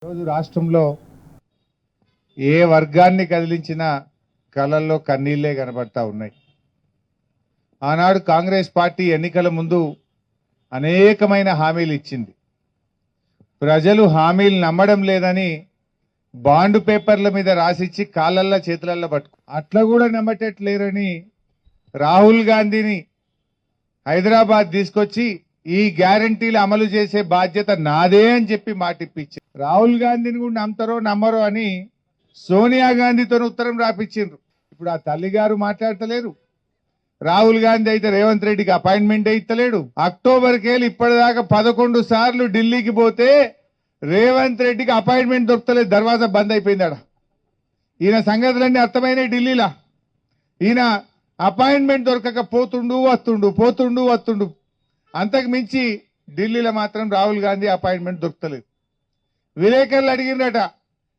రోజు రాష్ట్రంలో ఏ వర్గాన్ని కదిలించినా కళ్ళల్లో కన్నీళ్లే కనబడతా ఉన్నాయి. ఆనాడు కాంగ్రెస్ పార్టీ ఎన్నికల ముందు అనేకమైన హామీలు ఇచ్చింది. ప్రజలు హామీలు నమ్మడం లేదని బాండ్ పేపర్ల మీద రాసిచ్చి కాళ్ళల్లో చేతులల్లో పట్టుకు అట్లా కూడా నమ్మటట్లేరని రాహుల్ గాంధీని హైదరాబాద్ తీసుకొచ్చి ఈ గ్యారంటీలు అమలు చేసే బాధ్యత నాదే అని చెప్పి మాటిప్పించారు. రాహుల్ గాంధీని కూడా నమ్ముతారో నమ్మరో అని సోనియా గాంధీతో ఉత్తరం రాపిచ్చిండ్రు. ఇప్పుడు ఆ తల్లిగారు మాట్లాడతలేరు. రాహుల్ గాంధీ అయితే రేవంత్ రెడ్డికి అపాయింట్మెంట్ ఇస్తలేడు. అక్టోబర్కి వెళ్ళి ఇప్పటిదాకా 11 సార్లు ఢిల్లీకి పోతే రేవంత్ రెడ్డికి అపాయింట్మెంట్ దొరకలేదు. దర్వాజా బంద్ అయిపోయిందాడ. ఈయన సంగతులన్నీ అర్థమైనాయి ఢిల్లీలో. ఈయన అపాయింట్మెంట్ దొరకక పోతుండు వస్తుండు. అంతకు మించి ఢిల్లీలో మాత్రం రాహుల్ గాంధీ అపాయింట్మెంట్ దొరకలేదు. విలేకరులు అడిగిరట,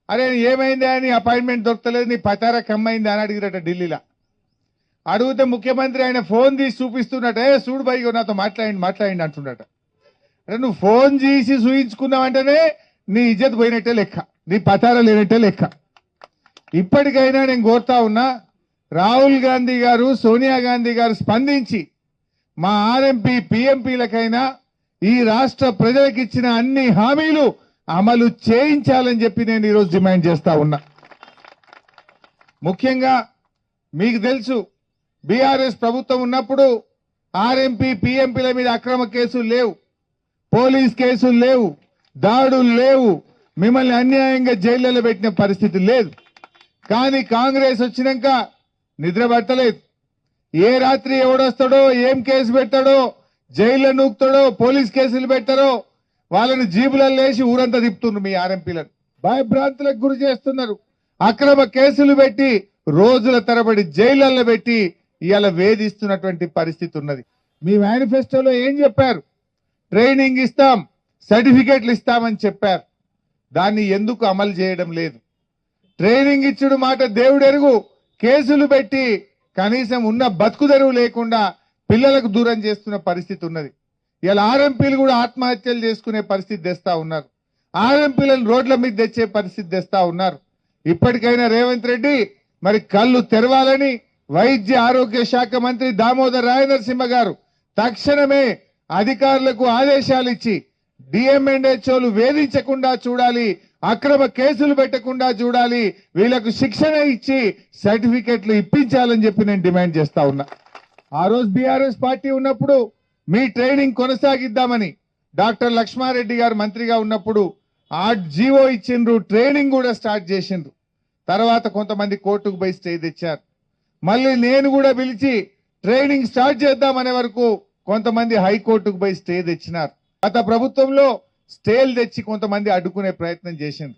అరే ఏమైందా అని అపాయింట్మెంట్ దొరకలేదు, నీ పచారా కమ్మైందా అని అడిగిరట ఢిల్లీలో. అడిగితే ముఖ్యమంత్రి ఆయన ఫోన్ తీసి చూపిస్తున్నట, చూడు బైగో నాతో మాట్లాడి అంటున్నట. అంటే నువ్వు ఫోన్ చేసి చూయించుకున్నావంటేనే నీ ఇజ్జత్ పోయినట్టే లెక్క, నీ పచారా లేనట్టే లెక్క. ఇప్పటికైనా నేను కోరుతా ఉన్నా, రాహుల్ గాంధీ గారు సోనియా గాంధీ గారు స్పందించి మా ఆర్ఎంపీ పిఎంపీలకైనా ఈ రాష్ట్ర ప్రజలకు ఇచ్చిన అన్ని హామీలు అమలు చేయించాలని చెప్పి నేను ఈరోజు డిమాండ్ చేస్తా ఉన్నా. ముఖ్యంగా మీకు తెలుసు, బీఆర్ఎస్ ప్రభుత్వం ఉన్నప్పుడు ఆర్ఎంపీ పిఎంపీల మీద అక్రమ కేసులు లేవు, పోలీస్ కేసులు లేవు, దాడులు లేవు, మిమ్మల్ని అన్యాయంగా జైళ్లలో పెట్టిన పరిస్థితి లేదు. కానీ కాంగ్రెస్ వచ్చినాక నిద్ర పట్టలేదు. ఏ రాత్రి ఎవడొస్తాడో, ఏం కేసు పెట్టాడో, జైల్లో నూకుతాడో, పోలీస్ కేసులు పెట్టారో వాళ్ళని జీబులలో లేచి ఊరంతా తిప్పుతున్నారు. మీ ఆర్ఎంపీలను భయభ్రాంతులకు గురి చేస్తున్నారు. అక్రమ కేసులు పెట్టి రోజుల తరబడి జైళ్లలో పెట్టి ఇవాళ వేధిస్తున్నటువంటి పరిస్థితి ఉన్నది. మీ మేనిఫెస్టోలో ఏం చెప్పారు? ట్రైనింగ్ ఇస్తాం, సర్టిఫికెట్లు ఇస్తామని చెప్పారు. దాన్ని ఎందుకు అమలు చేయడం లేదు? ట్రైనింగ్ ఇచ్చుడు మాట దేవుడెరుగు, కేసులు పెట్టి కనీసం ఉన్న బతుకు తెరువు లేకుండా పిల్లలకు దూరం చేస్తున్న పరిస్థితి ఉన్నది. ఇలా ఆర్ఎంపీలు కూడా ఆత్మహత్యలు చేసుకునే పరిస్థితి తెస్తా ఉన్నారు. ఆర్ఎంపీలను రోడ్ల మీద తెచ్చే పరిస్థితి తెస్తా ఉన్నారు. ఇప్పటికైనా రేవంత్ రెడ్డి మరి కళ్ళు తెరవాలని వైద్య ఆరోగ్య శాఖ మంత్రి దామోదర్ రాయనరసింహ గారు తక్షణమే అధికారులకు ఆదేశాలు ఇచ్చి డిఎంఎన్హెచ్ఓలు వేధించకుండా చూడాలి, అక్రమ కేసులు పెట్టకుండా చూడాలి, వీళ్లకు శిక్షణ ఇచ్చి సర్టిఫికెట్లు ఇప్పించాలని చెప్పి నేను డిమాండ్ చేస్తా ఉన్నా. ఆ రోజు బీఆర్ఎస్ పార్టీ ఉన్నప్పుడు మీ ట్రైనింగ్ కొనసాగిద్దామని డాక్టర్ లక్ష్మారెడ్డి గారు మంత్రిగా ఉన్నప్పుడు ఆ జీవో ఇచ్చిండ్రు, ట్రైనింగ్ కూడా స్టార్ట్ చేసిండ్రు. తర్వాత కొంతమంది కోర్టుకు పోయి స్టే తెచ్చారు. మళ్ళీ నేను కూడా పిలిచి ట్రైనింగ్ స్టార్ట్ చేద్దామనే వరకు కొంతమంది హైకోర్టుకు పోయి స్టే తెచ్చినారు. గత ప్రభుత్వంలో స్టేలు తెచ్చి కొంతమంది అడ్డుకునే ప్రయత్నం చేసింది.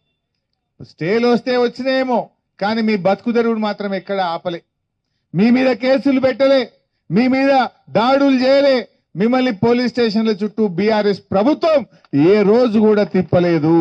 స్టేలు వస్తే వచ్చినాయేమో, కానీ మీ బతుకు తెరువును మాత్రం ఎక్కడ ఆపలే. మీ మీద కేసులు పెట్టలే, మీ మీద దాడులు చేయలే, మిమ్మల్ని పోలీస్ స్టేషన్ల చుట్టూ బీఆర్ఎస్ ప్రభుత్వం ఏ రోజు కూడా తిప్పలేదు.